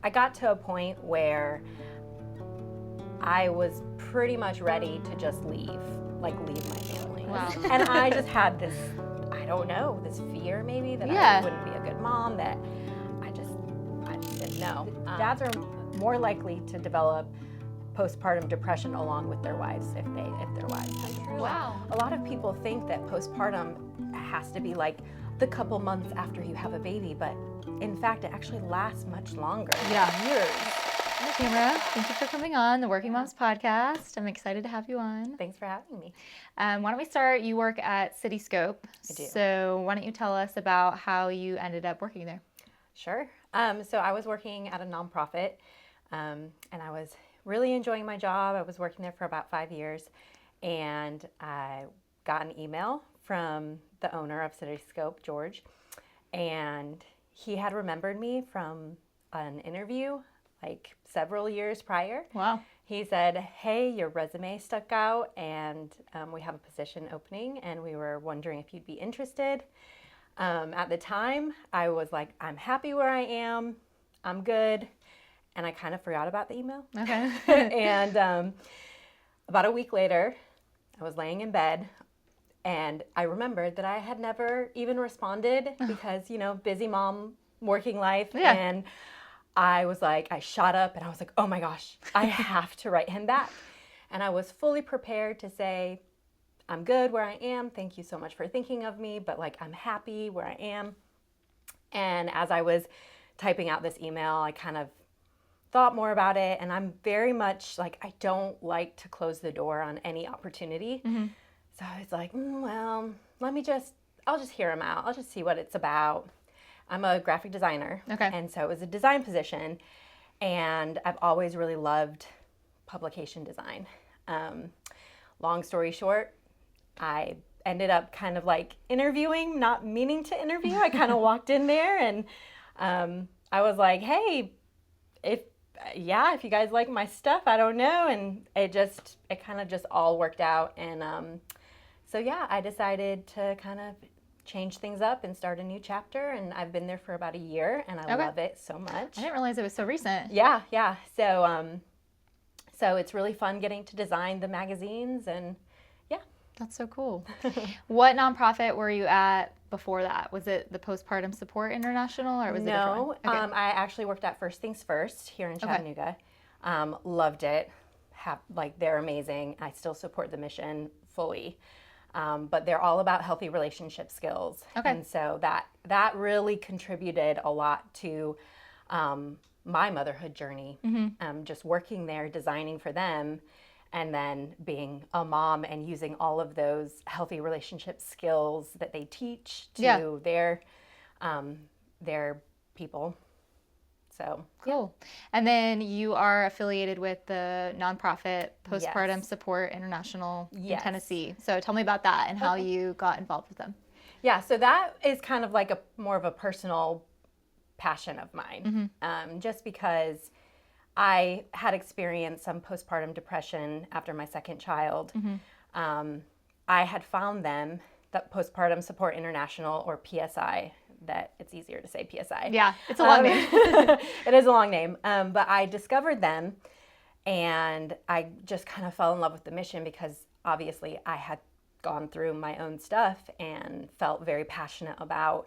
I got to a point where I was pretty much ready to just leave my family. Wow. And I just had this, I don't know, this fear maybe that I wouldn't be a good mom, that I just didn't know. Dads are more likely to develop postpartum depression along with their wives if their wives have children. Wow. A lot of people think that postpartum has to be like the couple months after you have a baby, but in fact it actually lasts much longer. Years. Hi, Tamara. Thank you for coming on the Working Moms Podcast. I'm excited to have you on. Thanks for having me. Why don't we start? You work at Cityscope. I do. So why don't you tell us about how you ended up working there? Sure. So I was working at a nonprofit, and I was really enjoying my job. I was working there for about 5 years, and I got an email from the owner of Cityscope, George, and he had remembered me from an interview like several years prior. Wow. He said, hey, your resume stuck out, and we have a position opening, and we were wondering if you'd be interested. At the time, I was like, I'm happy where I am. I'm good. And I kind of forgot about the email. Okay. And about a week later, I was laying in bed, and I remembered that I had never even responded because, busy mom, working life. Yeah. And I was like, I shot up and I was like, oh my gosh, I have to write him back. And I was fully prepared to say, I'm good where I am. Thank you so much for thinking of me, but I'm happy where I am. And as I was typing out this email, I kind of thought more about it, and I'm very much I don't like to close the door on any opportunity. Mm-hmm. So I was like, well, I'll just hear him out. I'll just see what it's about. I'm a graphic designer. Okay. And so it was a design position, and I've always really loved publication design. Long story short, I ended up kind of interviewing, not meaning to interview. I kind of walked in there, and I was like, hey, if you guys like my stuff, I don't know. And it kind of just all worked out. And I decided to kind of change things up and start a new chapter. And I've been there for about a year, and I love it so much. I didn't realize it was so recent. Yeah. So it's really fun getting to design the magazines, and That's so cool. What nonprofit were you at before that? Was it the Postpartum Support International, or was it a different one? Okay. I actually worked at First Things First here in Chattanooga. Loved it. They're amazing. I still support the mission fully. But they're all about healthy relationship skills. Okay. And so that really contributed a lot to my motherhood journey. Mm-hmm. Just working there, designing for them, and then being a mom and using all of those healthy relationship skills that they teach to their people. So cool. And then you are affiliated with the nonprofit Postpartum Support International in Tennessee. So tell me about that and how you got involved with them. Yeah, so that is kind of more of a personal passion of mine. Mm-hmm. Just because I had experienced some postpartum depression after my second child. Mm-hmm. I had found them, that Postpartum Support International, or PSI, that it's easier to say PSI. Yeah, it's a long name. It is a long name. But I discovered them, and I just kind of fell in love with the mission because obviously I had gone through my own stuff and felt very passionate about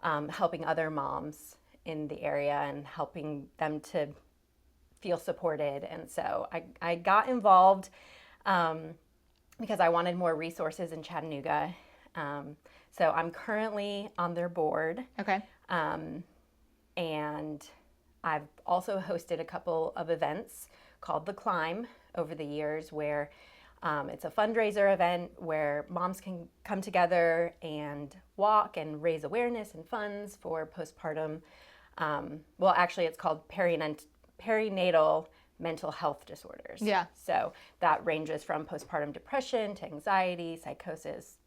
helping other moms in the area and helping them to feel supported. And so I got involved because I wanted more resources in Chattanooga. So I'm currently on their board. Okay. And I've also hosted a couple of events called The Climb over the years, where it's a fundraiser event where moms can come together and walk and raise awareness and funds for postpartum. Actually it's called perinatal mental health disorders. Yeah. So that ranges from postpartum depression to anxiety, psychosis,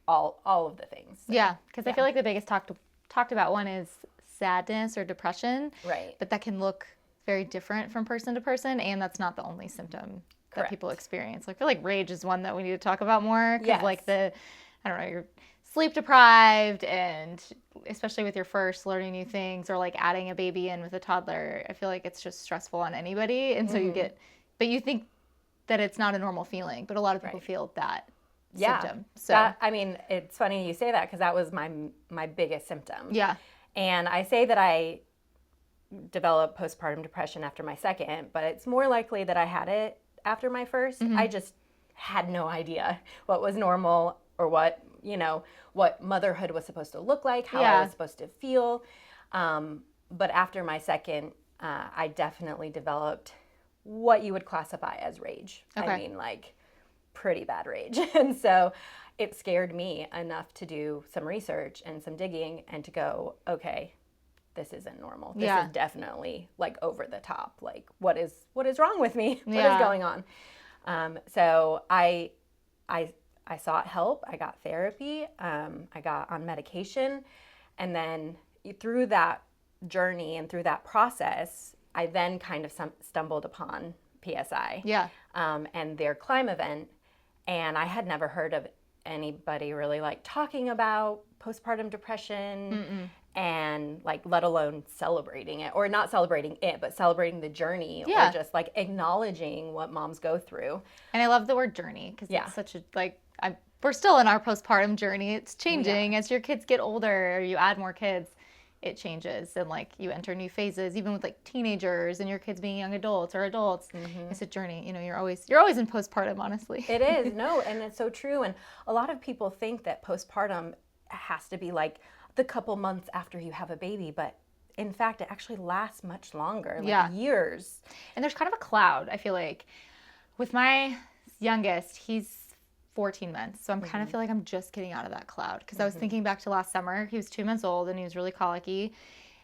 all of the things. So, yeah, because I feel like the biggest talked about one is sadness or depression. Right. But that can look very different from person to person, and that's not the only symptom that people experience. I feel like rage is one that we need to talk about more, because yes. you're sleep deprived, and especially with your first, learning new things, or like adding a baby in with a toddler, I feel like it's just stressful on anybody. And so but you think that it's not a normal feeling, but a lot of people feel that symptom. So I mean, it's funny you say that, because that was my biggest symptom. Yeah. And I say that I developed postpartum depression after my second, but it's more likely that I had it after my first. I just had no idea what was normal, or what motherhood was supposed to look like, how I was supposed to feel. But after my second, I definitely developed what you would classify as rage. Okay. I mean, like, pretty bad rage. And so it scared me enough to do some research and some digging, and to go, okay, this isn't normal. This is definitely like over the top. Like, what is wrong with me? What is going on? So I sought help. I got therapy. I got on medication. And then through that journey and through that process, I then kind of stumbled upon PSI and their Climb event. And I had never heard of anybody really like talking about postpartum depression and like, let alone celebrating it, or not celebrating it, but celebrating the journey, or just like acknowledging what moms go through. And I love the word journey, because it's such a, like, we're still in our postpartum journey. It's changing as your kids get older, or you add more kids. It changes, and like, you enter new phases, even with like teenagers and your kids being young adults or adults. It's a journey. You're always in postpartum, honestly. It is. No, and it's so true. And a lot of people think that postpartum has to be like the couple months after you have a baby, but in fact, it actually lasts much longer, like years. And there's kind of a cloud, I feel like. With my youngest, he's 14 months. So I'm kind of feel like I'm just getting out of that cloud, because I was thinking back to last summer. He was 2 months old and he was really colicky.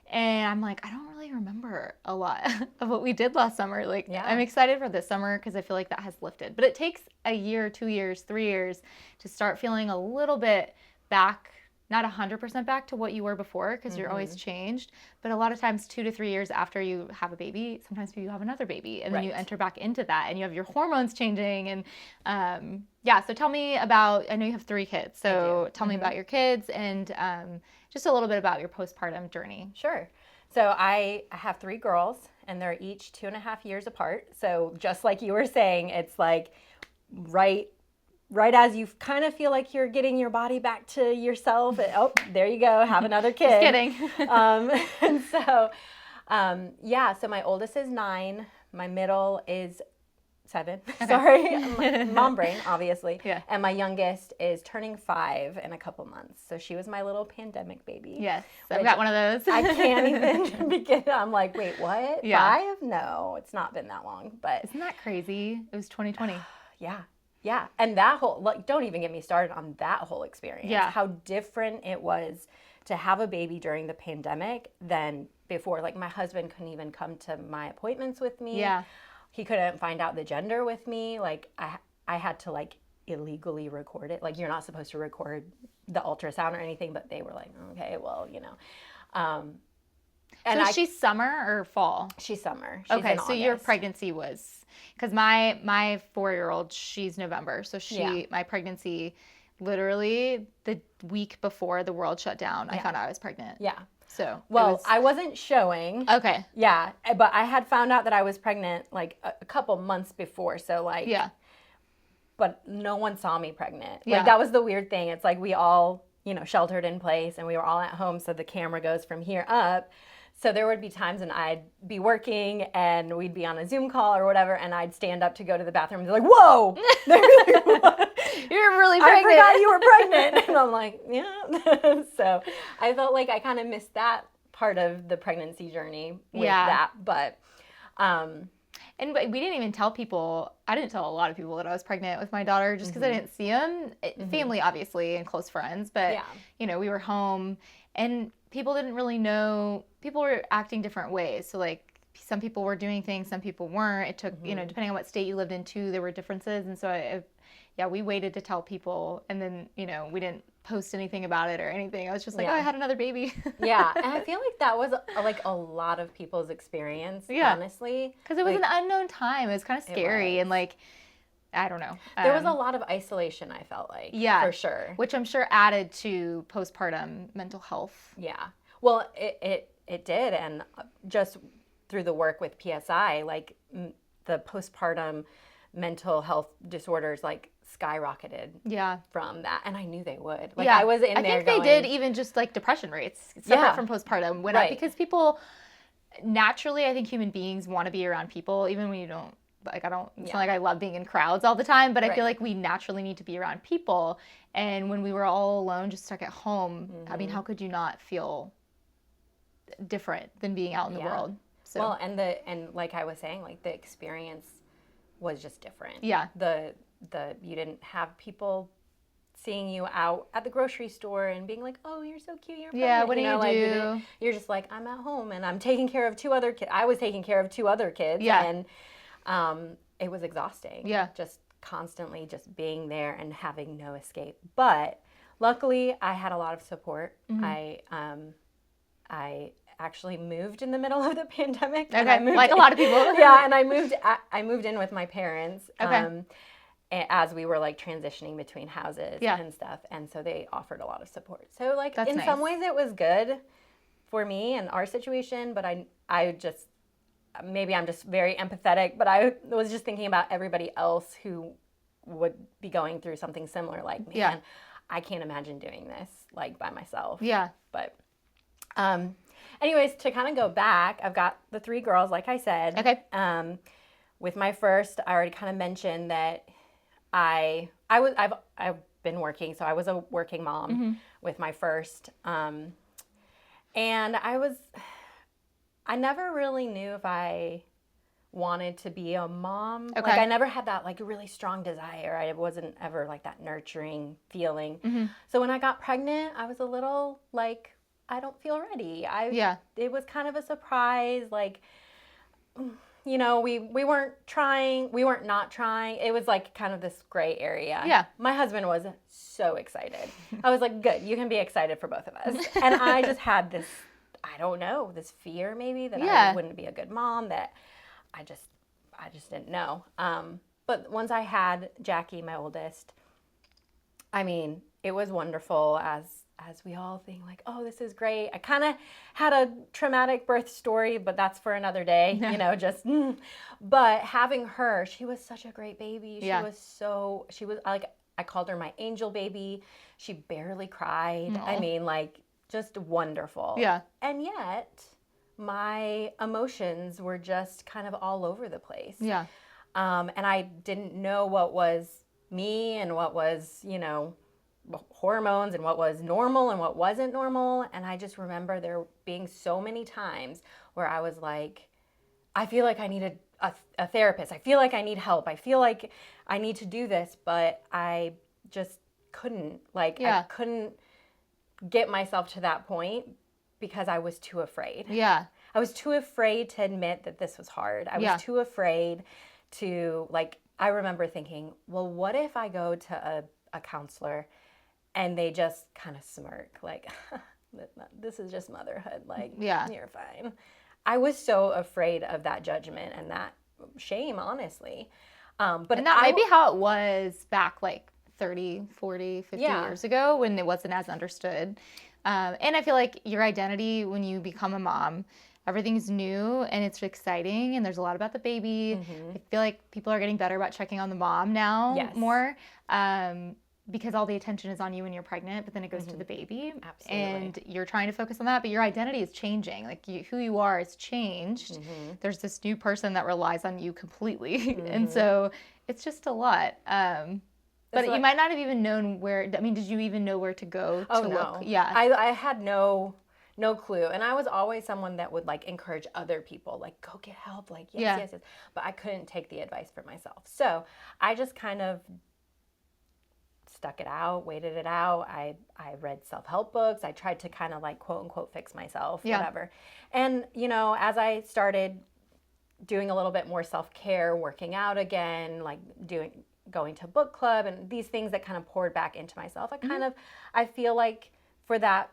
And I'm like, I don't really remember a lot of what we did last summer. Like, I'm excited for this summer, because I feel like that has lifted. But it takes a year, 2 years, 3 years to start feeling a little bit back, not 100% back to what you were before, because you're always changed. But a lot of times 2 to 3 years after you have a baby, sometimes you have another baby, and then you enter back into that, and you have your hormones changing. And so tell me about, I know you have 3 kids, so tell me about your kids, and just a little bit about your postpartum journey. Sure. So I have 3 girls, and they're each 2.5 years apart. So just like you were saying, it's like right as you kind of feel like you're getting your body back to yourself, there you go, have another kid. Just kidding. And so, so my oldest is 9, my middle is 7, sorry, mom brain, obviously, and my youngest is turning 5 in a couple months. So she was my little pandemic baby. Yes, I've got one of those. I can't even begin. I'm like, wait, what? 5? No, it's not been that long. But isn't that crazy? It was 2020. Yeah, and that whole, like, don't even get me started on that whole experience. Yeah. How different it was to have a baby during the pandemic than before. Like, my husband couldn't even come to my appointments with me. Yeah. He couldn't find out the gender with me. Like, I had to, like, illegally record it. Like, you're not supposed to record the ultrasound or anything, but they were like, okay, well, And so she's summer or fall? She's summer. She's okay, in so August. your pregnancy was, because my 4-year-old, she's November. So my pregnancy, literally the week before the world shut down, I found out I was pregnant. Yeah. So I wasn't showing. Okay. Yeah, but I had found out that I was pregnant like a couple months before. So like. Yeah. But no one saw me pregnant. Like, that was the weird thing. It's like we all, sheltered in place, and we were all at home. So the camera goes from here up. So there would be times when I'd be working and we'd be on a Zoom call or whatever, and I'd stand up to go to the bathroom and be like, whoa, you're really pregnant. I forgot you were pregnant. And I'm like, yeah. So I felt like I kind of missed that part of the pregnancy journey with that. But, and we didn't even tell people, I didn't tell a lot of people that I was pregnant with my daughter, just because I didn't see them. Family, obviously, and close friends. But, we were home, and people didn't really know. People were acting different ways. So, like, some people were doing things, some people weren't. It took, depending on what state you lived in, too, there were differences. And so, we waited to tell people. And then, we didn't post anything about it or anything. I was just like, oh, I had another baby. Yeah. And I feel like that was, like, a lot of people's experience, honestly. Because it was an unknown time. It was kind of scary. And, like, I don't know. There was a lot of isolation, I felt like. Yeah. For sure. Which I'm sure added to postpartum mental health. Yeah. Well, it did. And just through the work with PSI, like the postpartum mental health disorders, like skyrocketed from that. And I knew they would. Like I was in there I think they did, even just like depression rates separate from postpartum went up because people naturally, I think human beings want to be around people, even when you don't, like, it's not like I love being in crowds all the time, but I feel like we naturally need to be around people. And when we were all alone, just stuck at home, I mean, how could you not feel different than being out in the world? So. Well, and like I was saying, like the experience was just different. Yeah. You didn't have people seeing you out at the grocery store and being like, oh, you're so cute, you're pregnant. Yeah, what do like, you do? You're just like, I'm at home and I'm taking care of 2 other kids. I was taking care of 2 other kids. Yeah. And it was exhausting. Yeah. Just constantly just being there and having no escape. But luckily, I had a lot of support. Mm-hmm. I actually moved in the middle of the pandemic. Okay, like a lot of people. Yeah, and I moved in with my parents. Okay. As we were like transitioning between houses and stuff. And so they offered a lot of support. So like in some ways it was good for me and our situation, but I just, maybe I'm just very empathetic, but I was just thinking about everybody else who would be going through something similar. Like, man, I can't imagine doing this like by myself. Yeah. But anyways, to kind of go back, I've got the 3 girls, like I said. Okay. With my first, I already kind of mentioned that I've been working, so I was a working mom with my first, and I never really knew if I wanted to be a mom. Okay. Like I never had that like really strong desire. I wasn't ever like that nurturing feeling. So when I got pregnant, I was a little like, I don't feel ready. It was kind of a surprise, like. You know, we weren't not trying. It was like kind of this gray area. Yeah. My husband was so excited. I was like, good, you can be excited for both of us. And I just had this, I don't know, this fear maybe that I wouldn't be a good mom, that I just didn't know. But once I had Jackie, my oldest, I mean, it was wonderful as we all think like, oh, this is great. I kind of had a traumatic birth story, but that's for another day, you know, but having her, she was such a great baby. She was like, I called her my angel baby. She barely cried. Aww. I mean, like just wonderful. Yeah. And yet my emotions were just kind of all over the place. Yeah. And I didn't know what was me and what was, you know, hormones and what was normal and what wasn't normal. And I just remember there being so many times where I was like, I feel like I need a therapist. I feel like I need help. I feel like I need to do this, but I just couldn't. I couldn't get myself to that point because I was too afraid. Yeah. I was too afraid to admit that this was hard. I was too afraid to, like, I remember thinking, well, what if I go to a counselor and they just kind of smirk, like, this is just motherhood. Like, you're fine. I was so afraid of that judgment and that shame, honestly. And that might be how it was back like 30, 40, 50 years ago when it wasn't as understood. And I feel like your identity when you become a mom, everything's new and it's exciting and there's a lot about the baby. I feel like people are getting better about checking on the mom now more. Because all the attention is on you when you're pregnant, but then it goes to the baby. Absolutely. And you're trying to focus on that, but your identity is changing. Like who you are is changed. There's this new person that relies on you completely. And so it's just a lot. But you might not have even known where, I mean, did you even know where to go to look? No. Yeah. I had no clue. And I was always someone that would like encourage other people, like go get help, like yes. But I couldn't take the advice for myself. So I just kind of stuck it out, waited it out. I read self-help books. I tried to kind of like quote unquote fix myself, whatever. And, you know, as I started doing a little bit more self-care, working out again, like going to book club and these things that kind of poured back into myself, I feel like for that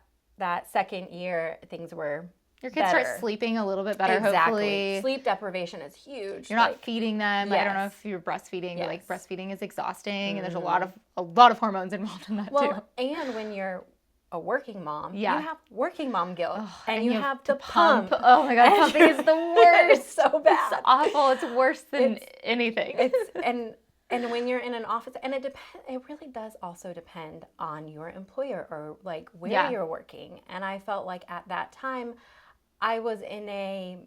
second year, things were Your kids better. start sleeping a little bit better, Exactly. hopefully. Sleep deprivation is huge. You're not feeding them. Like, I don't know Yes. if you're breastfeeding, but like breastfeeding is exhausting, and there's a lot of hormones involved in that too. And when you're a working mom, you Yeah. have working mom guilt, and you have to to pump. Oh my God, pumping is the worst. It's so bad. It's awful. It's worse than anything. And when you're in an office, and it really does also depend on your employer or like where you're working. And I felt like at that time, I was in a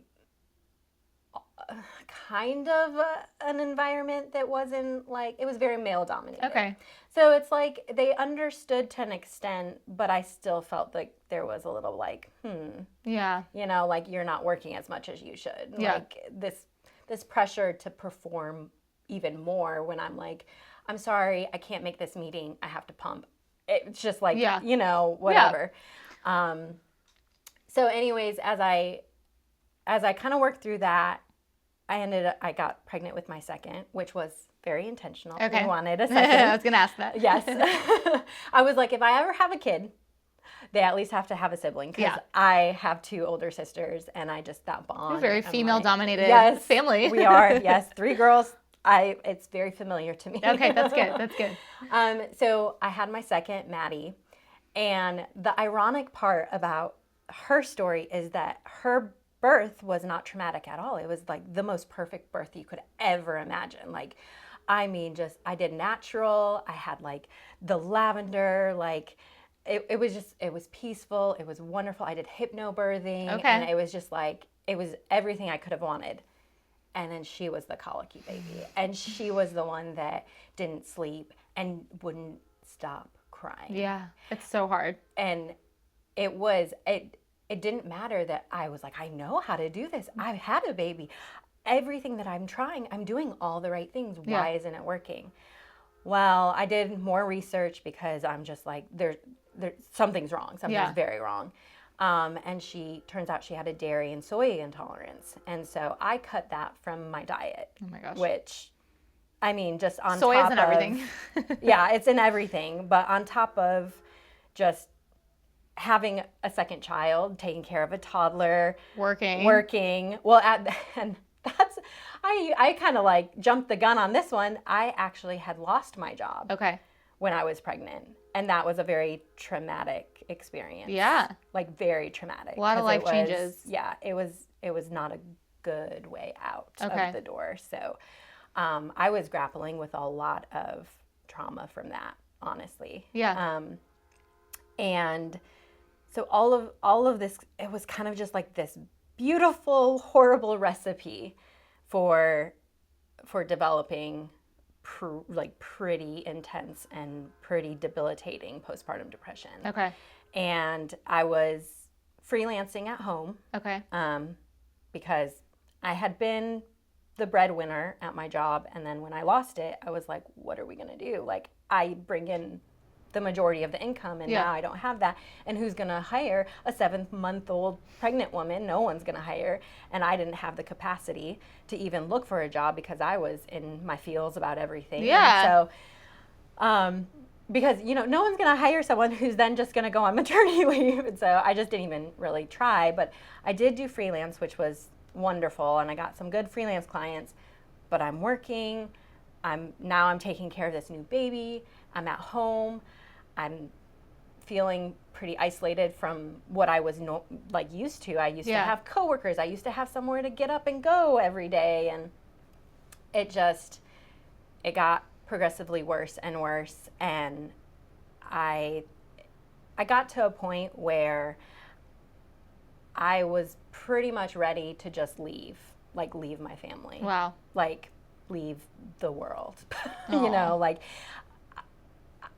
kind of an environment that wasn't like, it was very male dominated. Okay. So it's like they understood to an extent, but I still felt like there was a little like, Yeah. you know, like you're not working as much as you should. Yeah. Like this pressure to perform even more when I'm like, I'm sorry, I can't make this meeting. I have to pump. It's just like, you know, whatever. Yeah. So anyways, as I kind of worked through that, I got pregnant with my second, which was very intentional. Okay. I wanted a second. I was going to ask that. Yes. I was like, if I ever have a kid, they at least have to have a sibling, because I have 2 older sisters, and I just, that bond. You're a very female-dominated family. We are. Yes, 3 girls. It's very familiar to me. Okay, that's good. That's good. So I had my second, Maddie, and the ironic part about her story is that her birth was not traumatic at all. It was like the most perfect birth you could ever imagine. Like, I mean, just, I did natural. I had like the lavender, like it was peaceful. It was wonderful. I did hypnobirthing. Okay. And it was just like, it was everything I could have wanted. And then she was the colicky baby. And she was the one that didn't sleep and wouldn't stop crying. Yeah, it's so hard. And it didn't matter that I was like, I know how to do this. I've had a baby. Everything that I'm trying, I'm doing all the right things. Why isn't it working? Well, I did more research because I'm just like, something's wrong. Something's very wrong. And turns out she had a dairy and soy intolerance. And so I cut that from my diet. Oh my gosh. Which, I mean, just on soy top is in everything. Yeah, it's in everything. But on top of just having a second child, taking care of a toddler, working. Well, and that's, I kind of like jumped the gun on this one. I actually had lost my job. Okay. When I was pregnant. And that was a very traumatic experience. Yeah. Like very traumatic. A lot of life changes. Yeah, it was not a good way out of the door. So I was grappling with a lot of trauma from that, honestly. Yeah. And so all of this, it was kind of just like this beautiful, horrible recipe for developing pretty intense and pretty debilitating postpartum depression. Okay. And I was freelancing at home. Okay. Because I had been the breadwinner at my job, and then when I lost it, I was like, what are we going to do? Like, I bring in the majority of the income, and now I don't have that. And who's going to hire a 7-month-old pregnant woman? No one's going to hire. And I didn't have the capacity to even look for a job because I was in my feels about everything. Yeah. And so, because, you know, no one's going to hire someone who's then just going to go on maternity leave. And so I just didn't even really try. But I did do freelance, which was wonderful. And I got some good freelance clients. But I'm working. I'm taking care of this new baby. I'm at home. I'm feeling pretty isolated from what I was used to. I used to have coworkers. I used to have somewhere to get up and go every day, and it got progressively worse and worse. And I got to a point where I was pretty much ready to just leave my family. Wow. Like leave the world. You know, like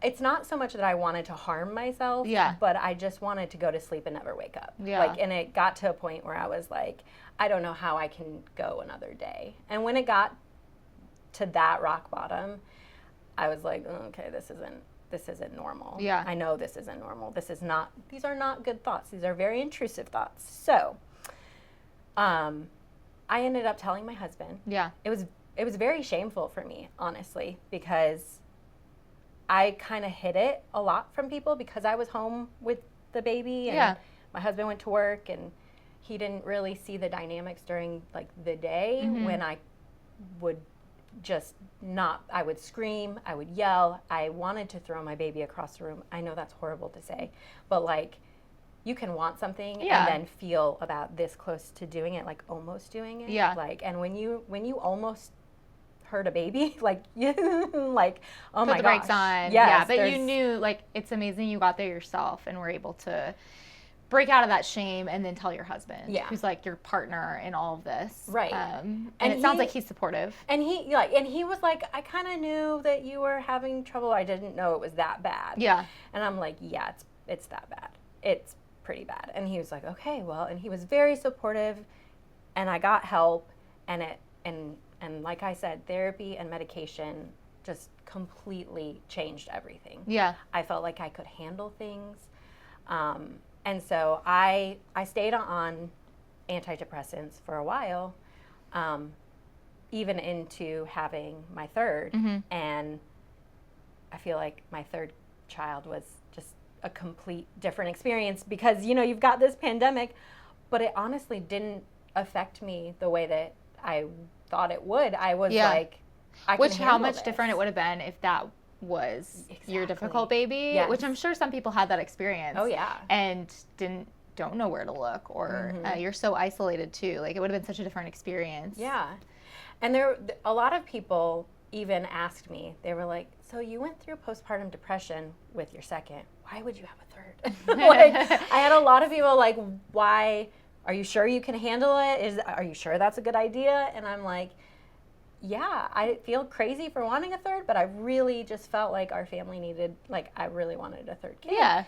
it's not so much that I wanted to harm myself, but I just wanted to go to sleep and never wake up. Yeah. Like, and it got to a point where I was like, I don't know how I can go another day. And when it got to that rock bottom, I was like, oh, okay, this isn't normal. Yeah. I know this isn't normal. These are not good thoughts. These are very intrusive thoughts. So, I ended up telling my husband. Yeah. It was very shameful for me, honestly, because I kind of hid it a lot from people because I was home with the baby and my husband went to work, and he didn't really see the dynamics during like the day when I would just not, I would scream, I would yell, I wanted to throw my baby across the room. I know that's horrible to say, but like you can want something and then feel about this close to doing it, like almost doing it. Yeah. Like, and when you almost hurt a baby, like, like, oh my gosh. Put the brakes on. Yes, Yeah, but you knew, like, it's amazing you got there yourself and were able to break out of that shame and then tell your husband, who's like your partner in all of this. Right. And it sounds like he's supportive. And he was like, I kind of knew that you were having trouble. I didn't know it was that bad. Yeah. And I'm like, yeah, it's that bad. It's pretty bad. And he was like, okay, well, and he was very supportive, and I got help, and like I said, therapy and medication just completely changed everything. Yeah. I felt like I could handle things. And so I stayed on antidepressants for a while, even into having my third. And I feel like my third child was just a complete different experience because, you've got this pandemic, but it honestly didn't affect me the way that I thought it would. I was like, how much different it would have been if that was your difficult baby, which I'm sure some people had that experience. Oh yeah. And don't know where to look, or you're so isolated too. Like, it would have been such a different experience. Yeah. And a lot of people even asked me, they were like, so you went through postpartum depression with your second. Why would you have a third? Like, I had a lot of people like, why, are you sure you can handle it? Are you sure that's a good idea? And I'm like, yeah, I feel crazy for wanting a third, but I really just felt like our family needed, like, I really wanted a third kid. Yeah.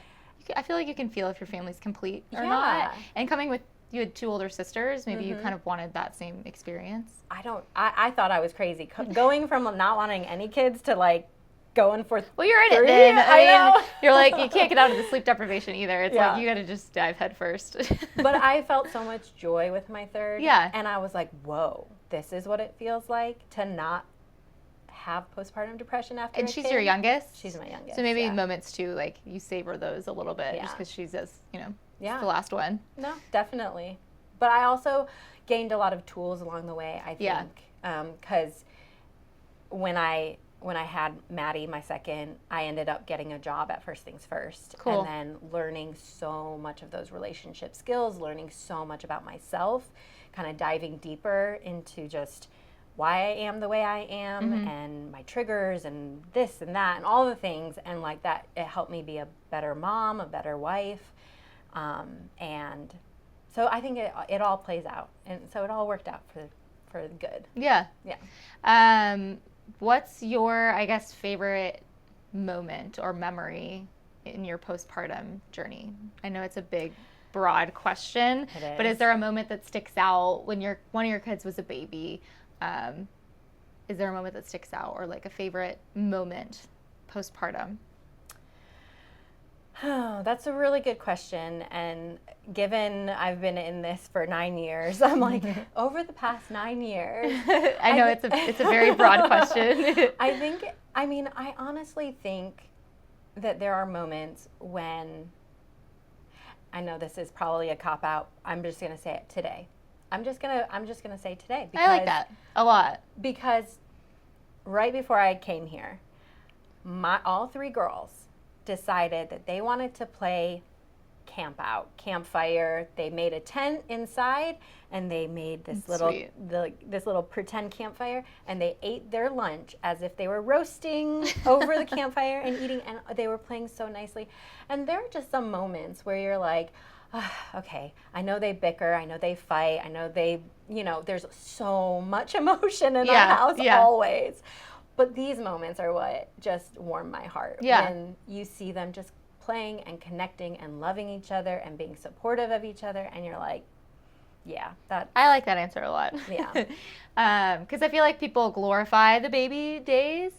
I feel like you can feel if your family's complete or not. And coming with, you had 2 older sisters, maybe you kind of wanted that same experience. I thought I was crazy. Going from not wanting any kids to like going for Well, you're in 3, it then. I know. You're like, you can't get out of the sleep deprivation either. It's Yeah. like, you got to just dive head first. But I felt so much joy with my third. Yeah. And I was like, whoa, this is what it feels like to not have postpartum depression after And a she's kid. your youngest? She's my youngest. So maybe moments too, like, you savor those a little bit just because she's as, Yeah. the last one. No, definitely. But I also gained a lot of tools along the way, I think. Because when I had Maddie, my second, I ended up getting a job at First Things First. Cool. And then learning so much of those relationship skills, learning so much about myself, kind of diving deeper into just why I am the way I am and my triggers and this and that and all the things. And like that, it helped me be a better mom, a better wife. And so I think it all plays out. And so it all worked out for the good. Yeah. Yeah. What's your, I guess, favorite moment or memory in your postpartum journey? I know it's a big, broad question, but is there a moment that sticks out when one of your kids was a baby? Is there a moment that sticks out, or like a favorite moment postpartum? Oh, that's a really good question. And given I've been in this for 9 years, I'm like, over the past 9 years. I know it's a very broad question. I honestly think that there are moments when, I know this is probably a cop-out, I'm just going to say it today. I'm just gonna say today. Because, I like that a lot. Because right before I came here, all 3 girls decided that they wanted to play campfire. They made a tent inside, and they made this little pretend campfire, and they ate their lunch as if they were roasting over the campfire and eating, and they were playing so nicely. And there are just some moments where you're like, okay, I know they bicker, I know they fight, I know there's so much emotion in our house always. But these moments are what just warm my heart. Yeah. When you see them just playing and connecting and loving each other and being supportive of each other, and you're like, yeah, that. I like that answer a lot. Yeah. Because I feel like people glorify the baby days,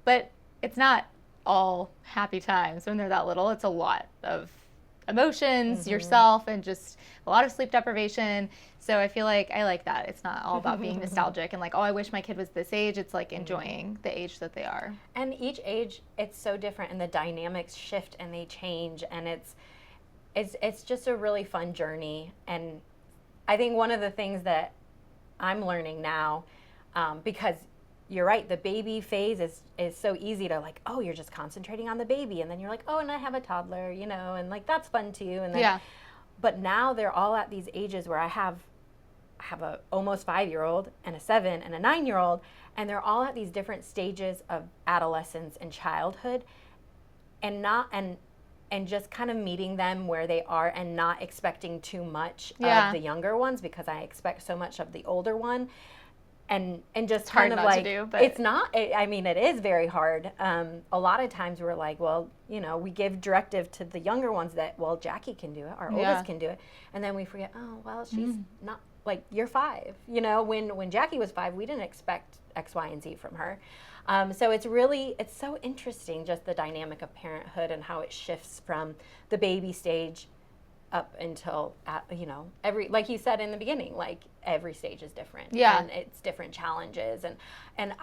but it's not all happy times when they're that little. It's a lot of emotions, yourself, and just a lot of sleep deprivation. So I feel like I like that. It's not all about being nostalgic and like, oh, I wish my kid was this age. It's like enjoying the age that they are. And each age, it's so different, and the dynamics shift and they change, and it's just a really fun journey. And I think one of the things that I'm learning now, because you're right, the baby phase is so easy to like, oh, you're just concentrating on the baby. And then you're like, oh, and I have a toddler, you know, and like, that's fun too. And then, Yeah. But now they're all at these ages where I have a almost 5-year-old and a 7 and a 9-year-old, and they're all at these different stages of adolescence and childhood, and just kind of meeting them where they are and not expecting too much of the younger ones, because I expect so much of the older one. And just kind of like, it's not, I mean, it is very hard. A lot of times we're like, well, you know, we give directive to the younger ones that, well, Jackie can do it, our oldest can do it. And then we forget, oh, well, she's not, like, you're 5. You know, when Jackie was 5, we didn't expect X, Y, and Z from her. So it's so interesting, just the dynamic of parenthood and how it shifts from the baby stage up until, you know, like you said in the beginning, like every stage is different. Yeah. And it's different challenges. And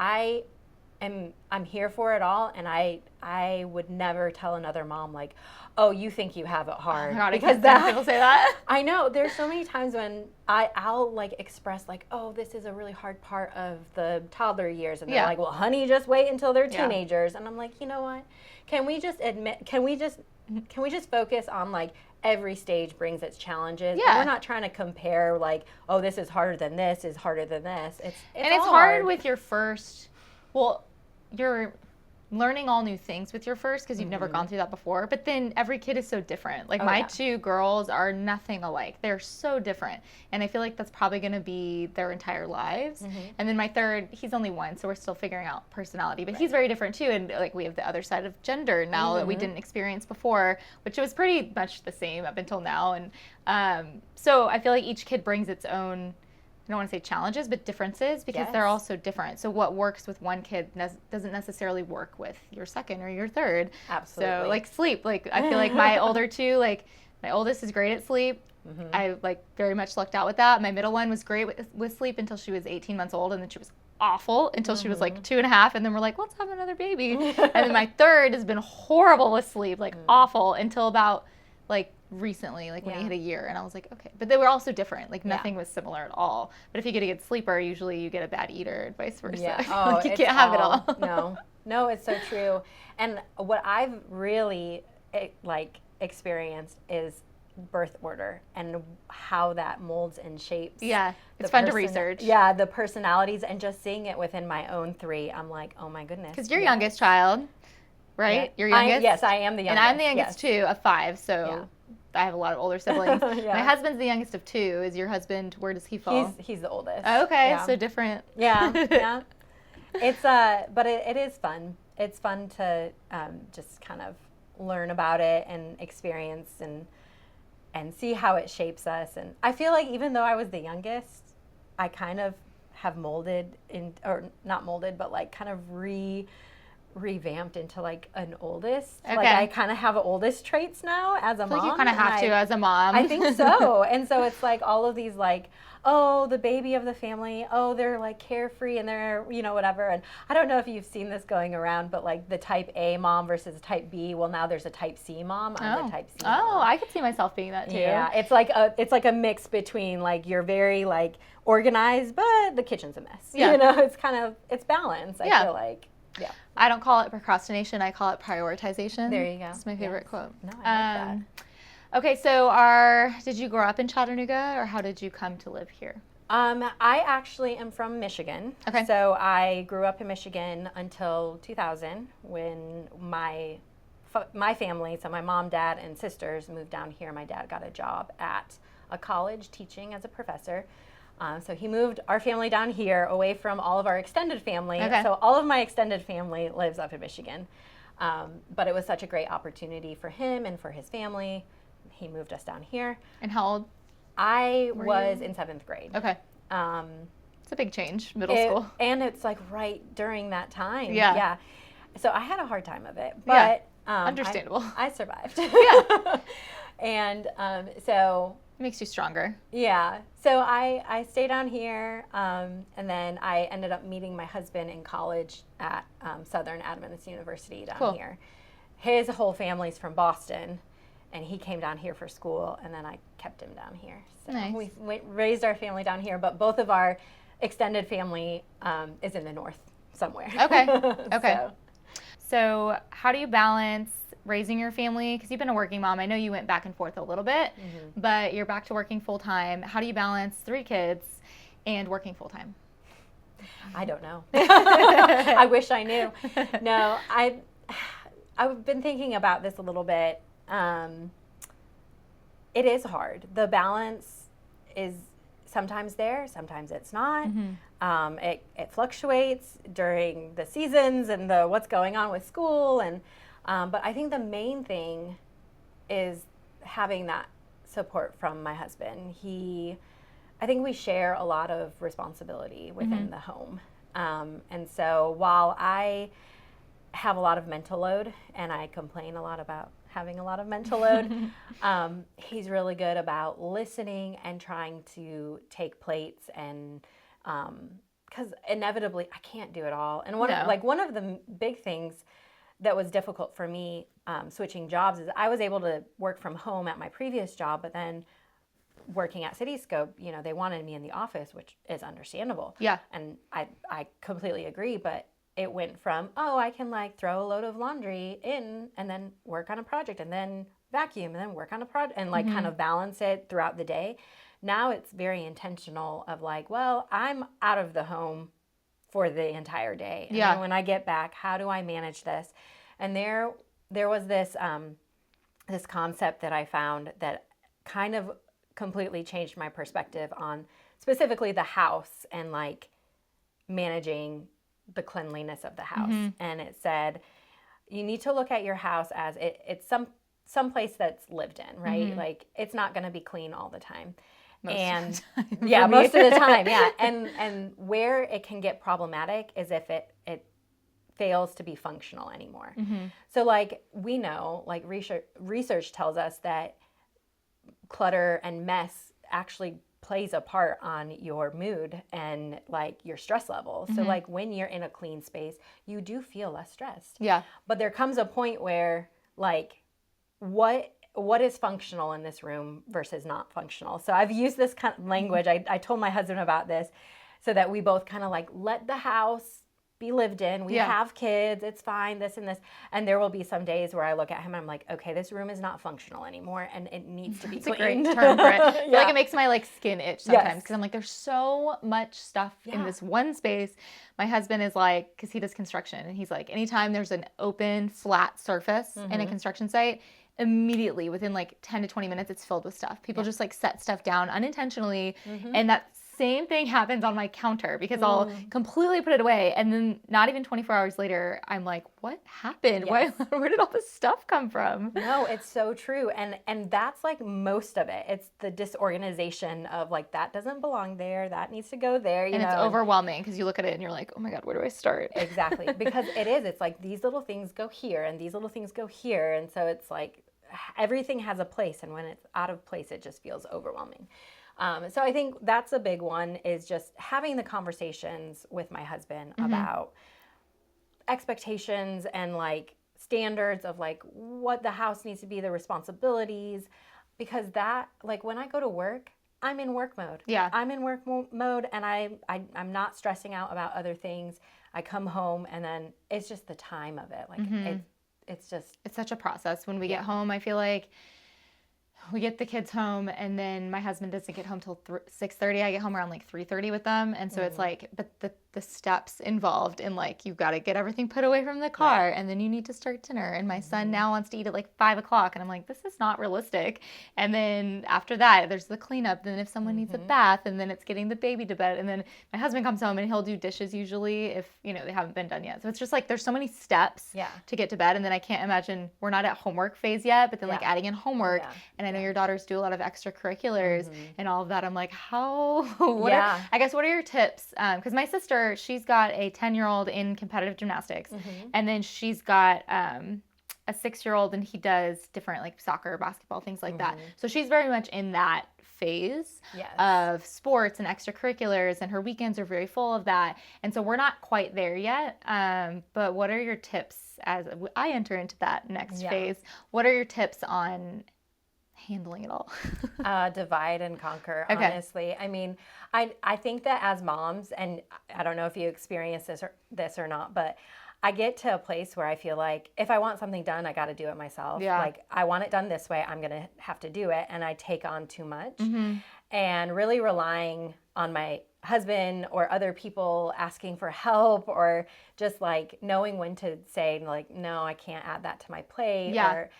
I'm here for it all. And I would never tell another mom, like, oh, you think you have it hard. Oh God, because people say that. I know. There's so many times when I'll like express like, oh, this is a really hard part of the toddler years. And they're like, well, honey, just wait until they're teenagers. And I'm like, you know what? Can we just focus on like, every stage brings its challenges. Yeah. And we're not trying to compare like, oh, this is harder than this is harder than this. It's hard with your first, well, you're learning all new things with your first because you've never gone through that before. But then every kid is so different. Like my 2 girls are nothing alike. They're so different. And I feel like that's probably going to be their entire lives. And then my third, he's only 1, so we're still figuring out personality. But he's very different too. And like we have the other side of gender now that we didn't experience before, which was pretty much the same up until now. And so I feel like each kid brings its own, I don't want to say challenges, but differences, because they're all so different. So what works with one kid doesn't necessarily work with your second or your third. Absolutely. So like sleep, like I feel like my older 2, like my oldest is great at sleep. I like very much lucked out with that. My middle one was great with sleep until she was 18 months old, and then she was awful until she was like 2.5, and then we're like, let's have another baby. And then my third has been horrible with sleep, like awful until about like recently, like when he hit a year, and I was like, okay. But they were also different. Like nothing was similar at all. But if you get a good sleeper, usually you get a bad eater, and vice versa. Yeah. Oh, like you can't have it all. No, it's so true. And what I've really like experienced is birth order and how that molds and shapes. Yeah, it's fun to research. Yeah, the personalities, and just seeing it within my own 3, I'm like, oh my goodness. Because you're youngest child, right? Yeah. You're youngest? Yes, I am the youngest. And I'm the youngest too, of 5, so I have a lot of older siblings. My husband's the youngest of 2. Is your husband, where does he fall? He's the oldest. Oh, okay, so different. Yeah. It's but it is fun. It's fun to just kind of learn about it and experience and see how it shapes us. And I feel like even though I was the youngest, I kind of have molded or not molded, but like kind of revamped into like an oldest. Okay. Like I kind of have oldest traits now as a mom. Like you kind of have to as a mom. I think so. And so it's like all of these like, oh, the baby of the family, oh, they're like carefree and they're, you know, whatever. And I don't know if you've seen this going around, but like the type A mom versus type B. Well, now there's a type C mom. I'm the type C mom. Oh, I could see myself being that too. Yeah, it's like a mix between like you're very like organized, but the kitchen's a mess. Yeah. You know, it's balance. I feel like. Yeah. I don't call it procrastination. I call it prioritization. There you go. That's my favorite quote. No, I like that. Okay, so did you grow up in Chattanooga, or how did you come to live here? I actually am from Michigan. Okay. So I grew up in Michigan until 2000 when my family, so my mom, dad, and sisters moved down here. My dad got a job at a college teaching as a professor. So he moved our family down here away from all of our extended family. Okay. So all of my extended family lives up in Michigan. But it was such a great opportunity for him and for his family. He moved us down here. And how old? I was in 7th grade. Okay. It's a big change, middle school. And it's like right during that time. Yeah. Yeah. So I had a hard time of it, but understandable. I survived. Yeah. And so it makes you stronger. Yeah. So I stayed down here, and then I ended up meeting my husband in college at Southern Adventist University down here. His whole family's from Boston, and he came down here for school, and then I kept him down here. So Nice. we raised our family down here, but both of our extended family is in the north somewhere. Okay. Okay. So, So how do you balance raising your family? Because you've been a working mom. I know you went back and forth a little bit, but you're back to working full time. How do you balance 3 kids and working full time? I don't know. I wish I knew. No, I've been thinking about this a little bit. It is hard. The balance is sometimes there, sometimes it's not. It fluctuates during the seasons and the what's going on with school, and but I think the main thing is having that support from my husband. I think we share a lot of responsibility within the home, and so while I have a lot of mental load, and I complain a lot about having a lot of mental load, he's really good about listening and trying to take plates, and because inevitably I can't do it all. And one of the big things that was difficult for me switching jobs is I was able to work from home at my previous job, but then working at Cityscope, they wanted me in the office, which is understandable. Yeah. And I completely agree, but it went from, I can throw a load of laundry in and then work on a project and then vacuum and then work on a project and kind of balance it throughout the day. Now it's very intentional of I'm out of the home for the entire day. And then when I get back, how do I manage this? And there was this concept that I found that kind of completely changed my perspective on specifically the house and managing the cleanliness of the house. And it said, you need to look at your house as it's some place that's lived in, right? It's not going to be clean all the time. Most of the time. Yeah. And where it can get problematic is if it fails to be functional anymore. So we know, research tells us that clutter and mess actually plays a part on your mood and your stress level. So when you're in a clean space, you do feel less stressed. Yeah. But there comes a point where what is functional in this room versus not functional. So I've used this kind of language. I told my husband about this so that we both kind of let the house be lived in. We have kids. It's fine, this and this. And there will be some days where I look at him and I'm like, okay, this room is not functional anymore and it needs to be cleaned. That's a great term for it. I feel it makes my skin itch sometimes because I'm there's so much stuff in this one space. My husband is because he does construction, and he's anytime there's an open, flat surface in a construction site, immediately within 10 to 20 minutes, it's filled with stuff. People just set stuff down unintentionally. And that same thing happens on my counter because I'll completely put it away. And then not even 24 hours later, I'm like, what happened? Yes. Where did all this stuff come from? No, it's so true. And that's most of it. It's the disorganization of that doesn't belong there. That needs to go there. And it's overwhelming because you look at it and you're like, oh my God, where do I start? Exactly. Because it is. It's these little things go here and these little things go here. And so it's everything has a place. And when it's out of place, it just feels overwhelming. So I think that's a big one, is just having the conversations with my husband about expectations and standards of what the house needs to be, the responsibilities, because that when I go to work, I'm in work mode. Yeah. I'm in work mode, and I'm not stressing out about other things. I come home and then it's just the time of it. It's such a process. When we get home, I feel we get the kids home, and then my husband doesn't get home till 6:30. I get home around 3:30 with them, and so it's but the steps involved in you've got to get everything put away from the car, and then you need to start dinner. And my son now wants to eat at 5 o'clock, and I'm this is not realistic. And then after that, there's the cleanup. Then if someone needs a bath, and then it's getting the baby to bed, and then my husband comes home and he'll do dishes usually if they haven't been done yet. So it's just there's so many steps to get to bed, and then I can't imagine we're not at homework phase yet, but then adding in homework, and I know your daughters do a lot of extracurriculars and all of that. I'm how? What are your tips? Because my sister, she's got a 10-year-old in competitive gymnastics, and then she's got a 6-year-old, and he does different soccer, basketball, things like that. So she's very much in that phase of sports and extracurriculars, and her weekends are very full of that. And so we're not quite there yet. But what are your tips as I enter into that next phase? What are your tips on handling it all? Divide and conquer, Okay. honestly. I mean, I think that as moms, and I don't know if you experience this or not, but I get to a place where I feel like if I want something done, I got to do it myself. Yeah. Like, I want it done this way, I'm going to have to do it. And I take on too much. Mm-hmm. And really relying on my husband or other people asking for help, or just like knowing when to say, like, no, I can't add that to my plate. Yeah. Or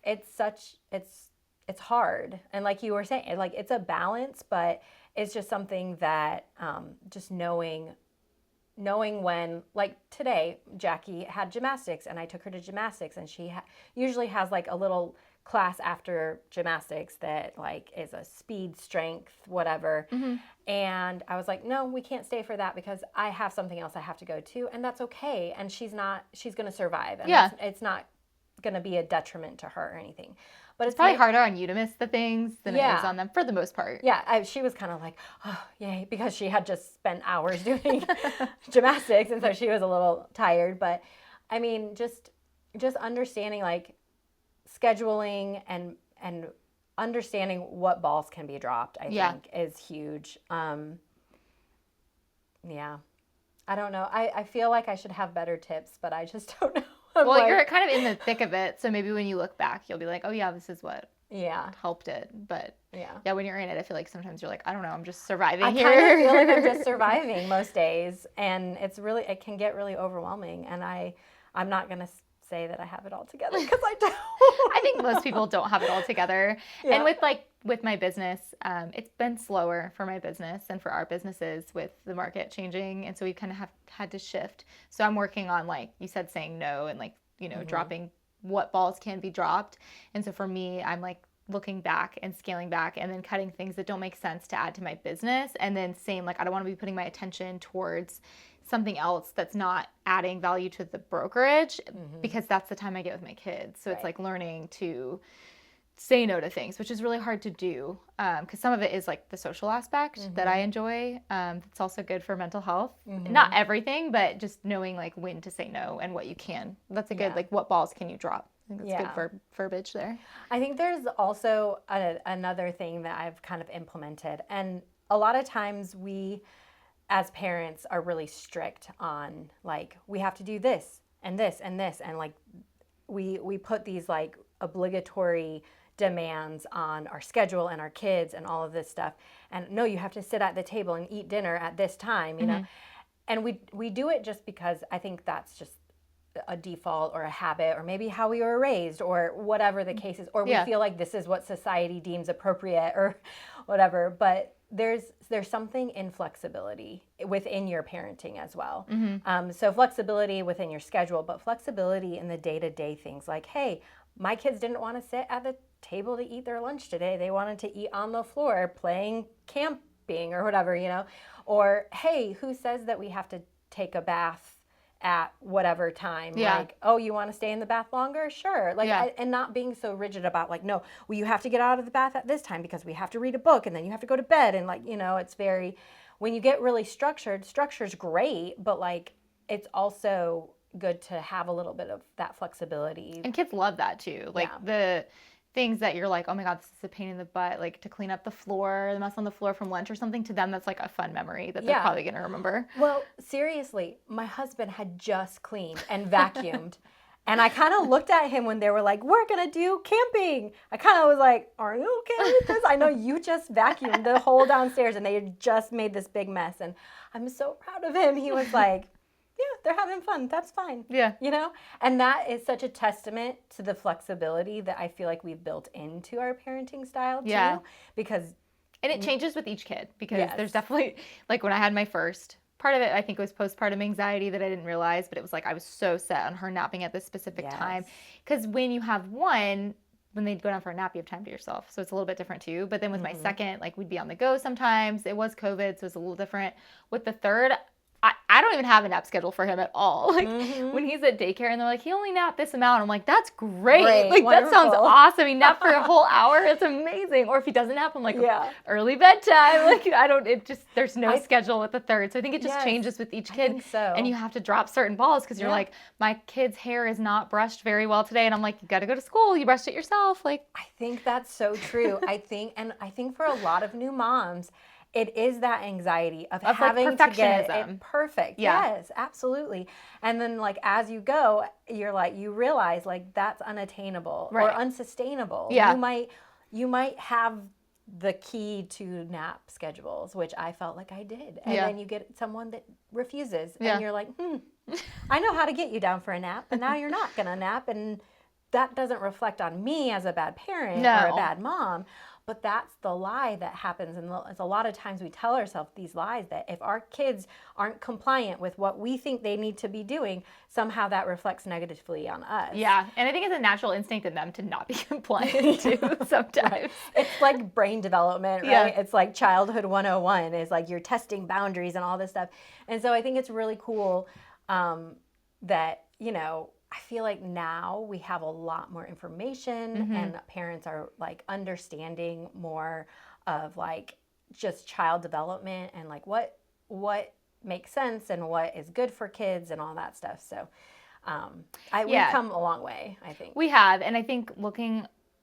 it's hard. And like you were saying, like, it's a balance, but it's just something that just knowing when, like today, Jackie had gymnastics and I took her to gymnastics, and she usually has like a little class after gymnastics that like is a speed, strength, whatever. Mm-hmm. And I was like, no, we can't stay for that because I have something else I have to go to, and that's okay. And she's going to survive. And Yeah. it's not going to be a detriment to her or anything. But It's probably harder on you to miss the things than it is on them for the most part. Yeah, she was kind of like, oh, yay, because she had just spent hours doing gymnastics, and so she was a little tired. But I mean, just understanding like scheduling and understanding what balls can be dropped, I think is huge. Yeah, I don't know. I feel like I should have better tips, but I just don't know. Well, you're kind of in the thick of it, so maybe when you look back, you'll be like, oh yeah, this is what helped it. But yeah, when you're in it, I feel like sometimes you're like, I don't know, I'm just surviving here. I kind of feel like I'm just surviving most days, and it can get really overwhelming. And I'm not gonna say that I have it all together, because I don't. I think most people don't have it all together. Yeah. And with my business, it's been slower for my business and for our businesses with the market changing. And so we kind of had to shift. So I'm working on, like you said, saying no and like, dropping what balls can be dropped. And so for me, I'm like looking back and scaling back and then cutting things that don't make sense to add to my business. And then saying like, I don't want to be putting my attention towards something else that's not adding value to the brokerage, because that's the time I get with my kids. So it's like learning to say no to things, which is really hard to do, because some of it is like the social aspect that I enjoy. It's also good for mental health. Not everything, but just knowing like when to say no and what you can. That's a good, like, what balls can you drop? I think that's good verbiage there. I think there's also another thing that I've kind of implemented. And a lot of times we, as parents, are really strict on like, we have to do this and this and this. And like, we put these like obligatory demands on our schedule and our kids and all of this stuff. And no, you have to sit at the table and eat dinner at this time, you know? And we do it just because I think that's just a default or a habit, or maybe how we were raised, or whatever the case is, or we feel like this is what society deems appropriate or whatever. But there's something in flexibility within your parenting as well. So flexibility within your schedule, but flexibility in the day-to-day things like, hey, my kids didn't want to sit at the table to eat their lunch today. They wanted to eat on the floor playing camping or whatever, or hey, who says that we have to take a bath at whatever time? Like, oh, you want to stay in the bath longer? Sure. Like, and not being so rigid about like, no, well, you have to get out of the bath at this time because we have to read a book and then you have to go to bed. And like, it's very, when you get really structure's great, but like, it's also good to have a little bit of that flexibility. And kids love that too. Like the things that you're like, oh my God, this is a pain in the butt, like to clean up the floor, the mess on the floor from lunch or something, to them that's like a fun memory that they're probably going to remember. Well, seriously, my husband had just cleaned and vacuumed. And I kind of looked at him when they were like, we're going to do camping. I kind of was like, are you okay with this? I know you just vacuumed the whole downstairs and they had just made this big mess. And I'm so proud of him. He was like, yeah, they're having fun. That's fine. Yeah. And that is such a testament to the flexibility that I feel like we've built into our parenting style too. Because and it changes with each kid, because there's definitely, like when I had my first, part of it I think was postpartum anxiety that I didn't realize, but it was like I was so set on her napping at this specific time. Because when you have one, when they'd go down for a nap, you have time to yourself. So it's a little bit different too. But then with my second, like we'd be on the go sometimes. It was COVID, so it's a little different. With the third, I don't even have a nap schedule for him at all. Like when he's at daycare and they're like, he only napped this amount. I'm like, that's great. Like wonderful. that sounds awesome. He napped for a whole hour. It's amazing. Or if he doesn't nap, I'm like, early bedtime. Like there's no schedule with the third. So I think it just changes with each kid. I think so. And you have to drop certain balls because you're like, my kid's hair is not brushed very well today. And I'm like, you got to go to school. You brushed it yourself. Like, I think that's so true. I think for a lot of new moms, it is that anxiety of having to get it perfect. Yeah. Yes, absolutely. And then like as you go, you're like, you realize like that's unattainable or unsustainable. Yeah. You might have the key to nap schedules, which I felt like I did. And then you get someone that refuses and you're like, I know how to get you down for a nap, and now you're not going to nap. And that doesn't reflect on me as a bad parent or a bad mom. But that's the lie that happens. And a lot of times we tell ourselves these lies that if our kids aren't compliant with what we think they need to be doing, somehow that reflects negatively on us. Yeah. And I think it's a natural instinct in them to not be compliant too sometimes. It's like brain development, right? Yeah. It's like childhood 101 is like you're testing boundaries and all this stuff. And so I think it's really cool that, I feel like now we have a lot more information and parents are like understanding more of like just child development and like what makes sense and what is good for kids and all that stuff. So we've come a long way, I think. We have. And I think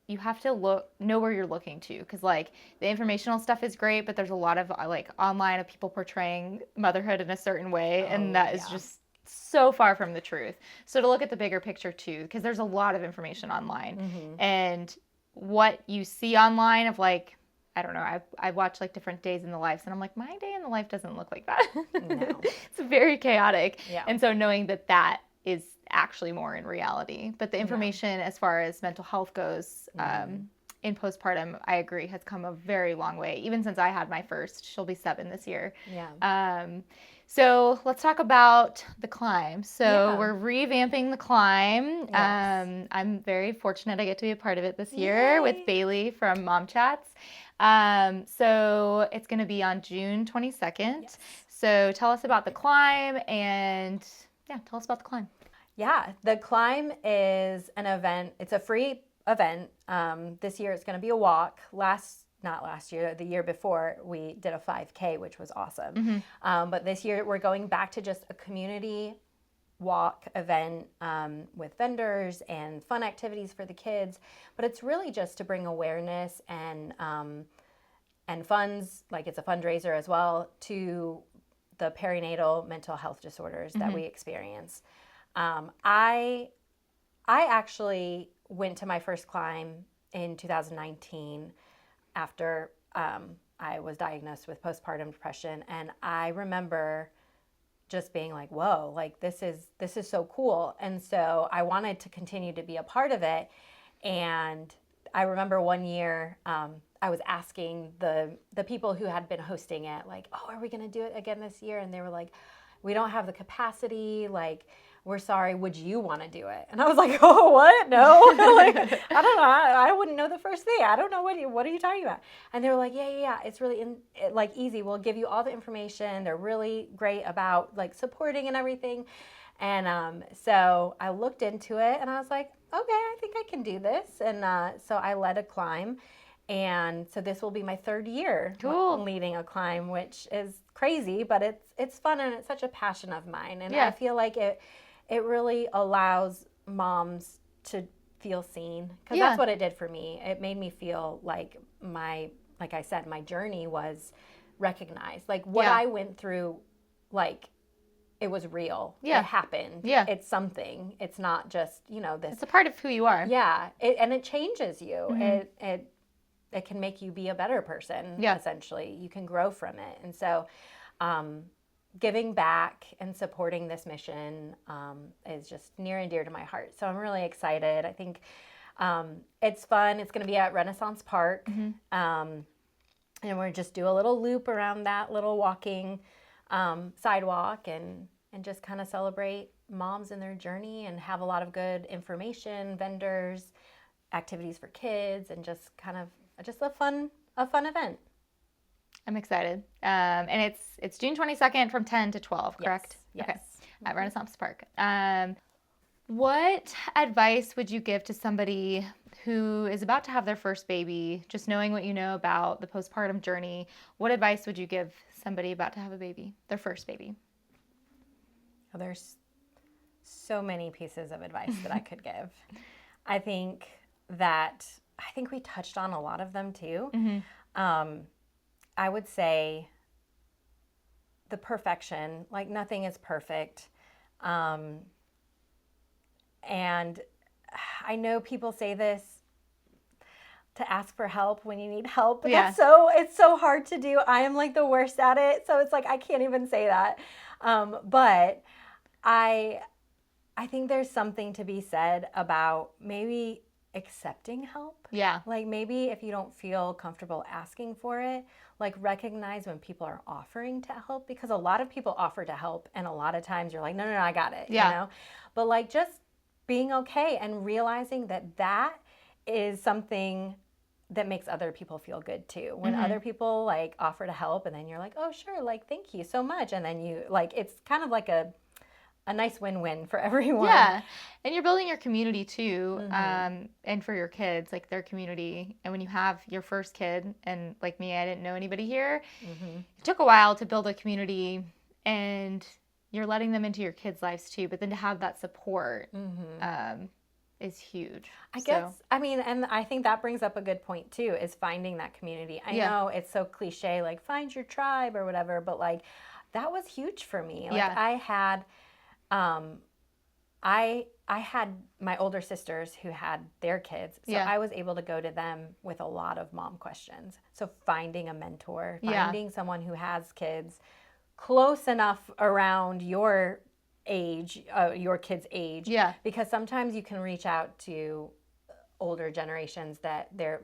you have to know where you're looking to, because like the informational stuff is great, but there's a lot of like online of people portraying motherhood in a certain way. And that is just so far from the truth. So to look at the bigger picture too, because there's a lot of information online and what you see online of like, I don't know, I watch like different days in the lives and I'm like, my day in the life doesn't look like that. No. It's very chaotic. Yeah. And so knowing that is actually more in reality, but the information as far as mental health goes, in postpartum, I agree, has come a very long way. Even since I had my first, she'll be 7 this year. Yeah. So let's talk about the climb. So we're revamping the climb. Yes. I'm very fortunate I get to be a part of it this year with Bailey from Mom Chats. So it's going to be on June 22nd. Yes. So tell us about the climb and tell us about the climb. Yeah, the climb is an event. It's a free event. This year it's going to be a walk. Not last year, the year before, we did a 5K, which was awesome. But this year we're going back to just a community walk event with vendors and fun activities for the kids. But it's really just to bring awareness and funds, like it's a fundraiser as well, to the perinatal mental health disorders that we experience. I actually went to my first climb in 2019 after I was diagnosed with postpartum depression, and I remember just being like, whoa, like this is so cool. And so I wanted to continue to be a part of it. And I remember one year I was asking the people who had been hosting it, like, oh, are we going to do it again this year? And they were like, we don't have the capacity, like, we're sorry, would you want to do it? And I was like, oh, what? No. Like, I don't know. I wouldn't know the first thing. I don't know. What are you talking about? And they were like, yeah. It's really easy. We'll give you all the information. They're really great about like supporting and everything. And so I looked into it and I was like, okay, I think I can do this. And so I led a climb. And so this will be my 3rd year leading a climb, which is crazy, but it's fun and it's such a passion of mine. And I feel like it really allows moms to feel seen, because that's what it did for me. It made me feel like like I said, my journey was recognized. Like what I went through, like it was real. Yeah. It happened. Yeah. It's something. It's not just, this. It's a part of who you are. Yeah. And it changes you. Mm-hmm. It can make you be a better person, essentially. You can grow from it. And so giving back and supporting this mission is just near and dear to my heart. So I'm really excited. I think it's fun. It's going to be at Renaissance Park. And we're just do a little loop around that little walking sidewalk and just kind of celebrate moms and their journey and have a lot of good information, vendors, activities for kids, and just kind of just a fun event. I'm excited. And it's June 22nd from 10 to 12, correct? Yes. Okay. At Renaissance Park. What advice would you give to somebody who is about to have their first baby, just knowing what you know about the postpartum journey? What advice would you give somebody about to have a baby, their first baby? Well, there's so many pieces of advice that I could give. I think we touched on a lot of them too. I would say the perfection, like nothing is perfect. And I know people say this, to ask for help when you need help. But Yeah. It's so hard to do. I am like the worst at it. So it's like, I can't even say that. But I think there's something to be said about maybe accepting help. Yeah. Like maybe if you don't feel comfortable asking for it, like recognize when people are offering to help, because a lot of people offer to help and a lot of times you're like, no, I got it. Yeah. You know? But like just being okay and realizing that is something that makes other people feel good too. When other people like offer to help and then you're like, oh sure, like thank you so much. And then you like, it's kind of like a nice win-win for everyone. Yeah. And you're building your community too. And for your kids, like their community. And when you have your first kid, and like me, I didn't know anybody here. It took a while to build a community, and you're letting them into your kids' lives too. But then to have that support is huge. I guess, I mean, and I think that brings up a good point too, is finding that community. I know it's so cliche, like find your tribe or whatever, but like that was huge for me. Like I had, I had my older sisters who had their kids, so I was able to go to them with a lot of mom questions. So finding a mentor, finding someone who has kids close enough around your age, your kid's age, because sometimes you can reach out to older generations that their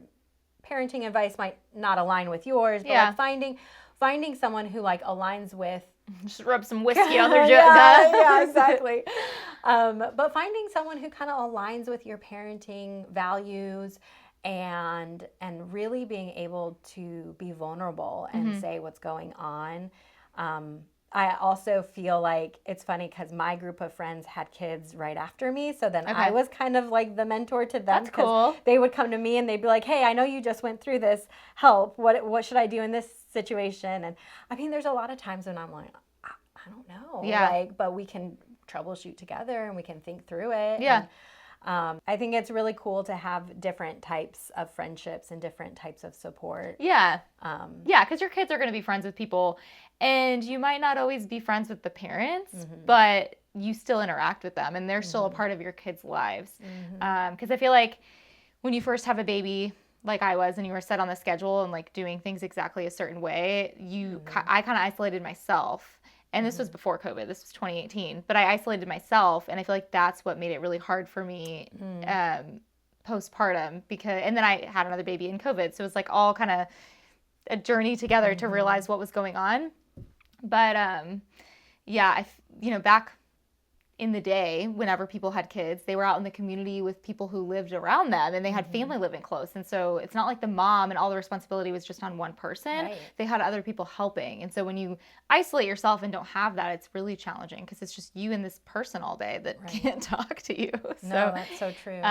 parenting advice might not align with yours, but like finding someone who like aligns with, just rub some whiskey on their yeah, exactly. But finding someone who kind of aligns with your parenting values and really being able to be vulnerable and say what's going on. I also feel like it's funny because my group of friends had kids right after me. So then I was kind of like the mentor to them. That's cool. They would come to me and they'd be like, hey, I know you just went through this. Help. What should I do in this situation? And I mean, there's a lot of times when I'm like, I don't know. Yeah. Like, but we can troubleshoot together and we can think through it. Yeah. And, I think it's really cool to have different types of friendships and different types of support. Yeah. Because your kids are going to be friends with people, and you might not always be friends with the parents, but you still interact with them, and they're still a part of your kids' lives. Because I feel like when you first have a baby, like I was, and you were set on the schedule and like doing things exactly a certain way, I kind of isolated myself. And this was before COVID. This was 2018. But I isolated myself, and I feel like that's what made it really hard for me postpartum. And then I had another baby in COVID. So it was like all kind of a journey together to realize what was going on. But back in the day, whenever people had kids, they were out in the community with people who lived around them, and they had family living close. And so it's not like the mom and all the responsibility was just on one person. Right. They had other people helping. And so when you isolate yourself and don't have that, it's really challenging because it's just you and this person all day that can't talk to you. No, that's so true.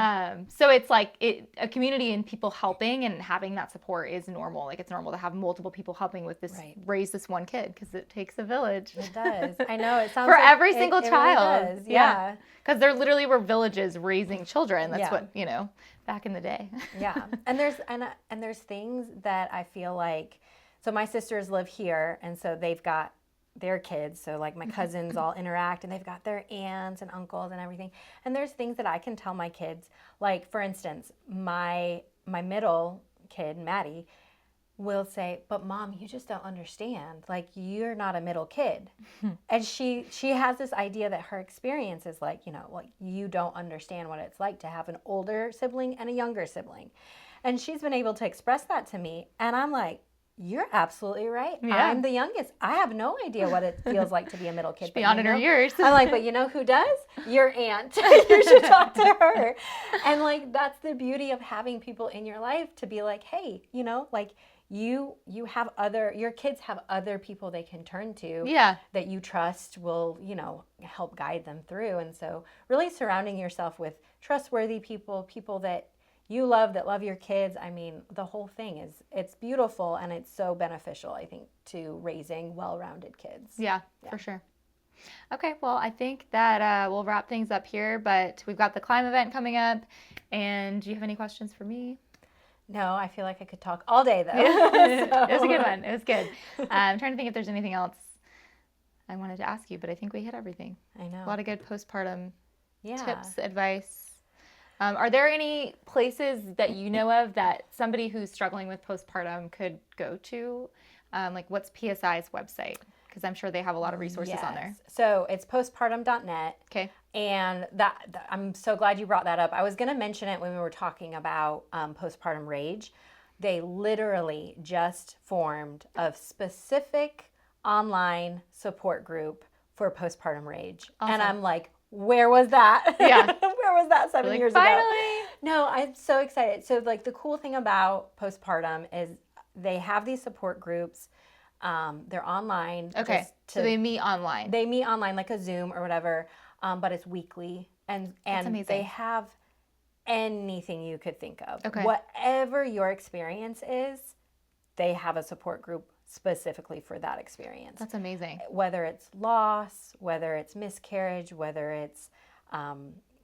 So it's like a community and people helping and having that support is normal. Like it's normal to have multiple people helping with this, raise this one kid, because it takes a village. It does. I know, it sounds for like every single it child. Really does. Yeah. Because there literally were villages raising children. That's what, back in the day. Yeah. And there's things that I feel like, so my sisters live here, and so they've got their kids. So like my cousins all interact, and they've got their aunts and uncles and everything. And there's things that I can tell my kids. Like for instance, my middle kid, Maddie, will say, but mom, you just don't understand. Like, you're not a middle kid. And she has this idea that her experience is like, like you don't understand what it's like to have an older sibling and a younger sibling. And she's been able to express that to me. And I'm like, you're absolutely right. Yeah. I'm the youngest. I have no idea what it feels like to be a middle kid. She's beyond in her years. I'm like, but you know who does? Your aunt. You should talk to her. And like, that's the beauty of having people in your life to be like, hey, like, your kids have other people they can turn to that you trust will, help guide them through. And so really surrounding yourself with trustworthy people that you love, that love your kids. I mean, the whole thing it's beautiful, and it's so beneficial, I think, to raising well-rounded kids. Yeah, for sure. Okay, well, I think that we'll wrap things up here, but we've got the Climb event coming up. And do you have any questions for me? No, I feel like I could talk all day, though. It was a good one. It was good. I'm trying to think if there's anything else I wanted to ask you, but I think we hit everything. I know. A lot of good postpartum tips, advice. Are there any places that you know of that somebody who's struggling with postpartum could go to? Like, what's PSI's website? Because I'm sure they have a lot of resources on there. So it's postpartum.net. Okay. And that I'm so glad you brought that up. I was going to mention it when we were talking about postpartum rage. They literally just formed a specific online support group for postpartum rage. Awesome. And I'm like, where was that? Yeah. Where was that 7 years finally. ago? No, I'm so excited. So like the cool thing about postpartum is they have these support groups. They're online. Okay. So they meet online. They meet online, like a Zoom or whatever, but it's weekly. And they have anything you could think of. Okay. Whatever your experience is, they have a support group specifically for that experience. That's amazing. Whether it's loss, whether it's miscarriage, whether it's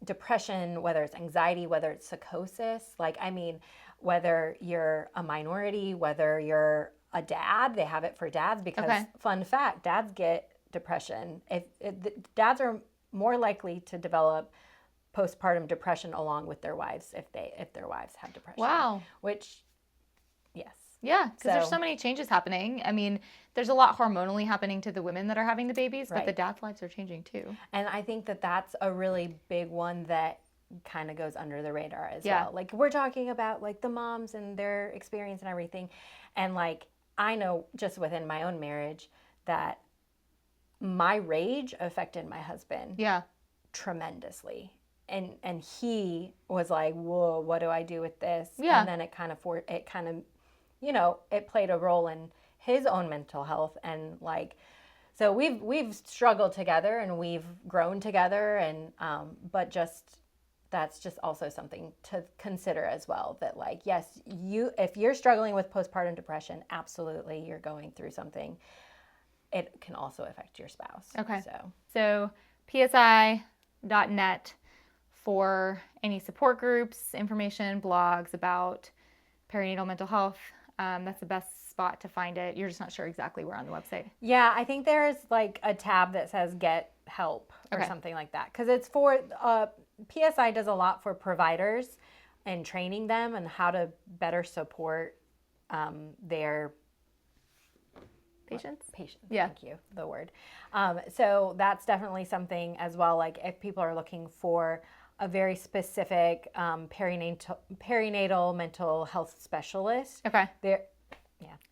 depression, whether it's anxiety, whether it's psychosis. Whether you're a minority, whether you're a dad, they have it for dads because, fun fact, dads get depression. Dads are more likely to develop postpartum depression along with their wives if their wives have depression. Wow. Which, yes. Yeah, because there's so many changes happening. I mean, there's a lot hormonally happening to the women that are having the babies, but the dads' lives are changing too. And I think that's a really big one that kind of goes under the radar as well. Like, we're talking about like the moms and their experience and everything. And like, I know just within my own marriage that my rage affected my husband tremendously. And he was like, whoa, what do I do with this? And then it kind of it played a role in his own mental health. And like, so we've struggled together and we've grown together. And, but that's just also something to consider as well, that like, yes, if you're struggling with postpartum depression, absolutely, you're going through something. It can also affect your spouse. Okay. So psi.net for any support groups, information, blogs about perinatal mental health. That's the best spot to find it. You're just not sure exactly where on the website. Yeah, I think there's like a tab that says get help or something like that. Because it's for, PSI does a lot for providers and training them and how to better support their patients. Yeah. Thank you, the word. So that's definitely something as well. Like if people are looking for a very specific perinatal mental health specialist. Okay. Yeah.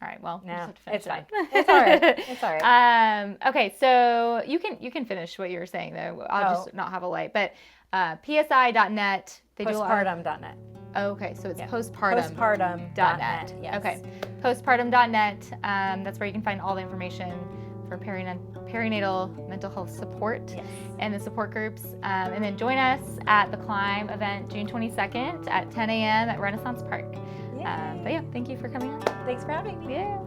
All right. Well, no, it's fine. It's all right. It's all right. Okay. So you can finish what you were saying though. I'll just not have a light. But psi.net. Postpartum.net. Okay. So it's postpartum.net. Yes. Okay. Postpartum.net. That's where you can find all the information for perinatal mental health support and the support groups. And then join us at the Climb event June 22nd at 10 a.m. at Renaissance Park. But yeah, thank you for coming on. Thanks for having me. Yeah.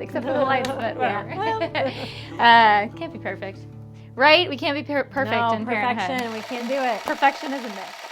Except for the lights, but whatever. Can't be perfect. Right? We can't be perfect in parenthood. Perfection. We can't do it. Perfection is a myth.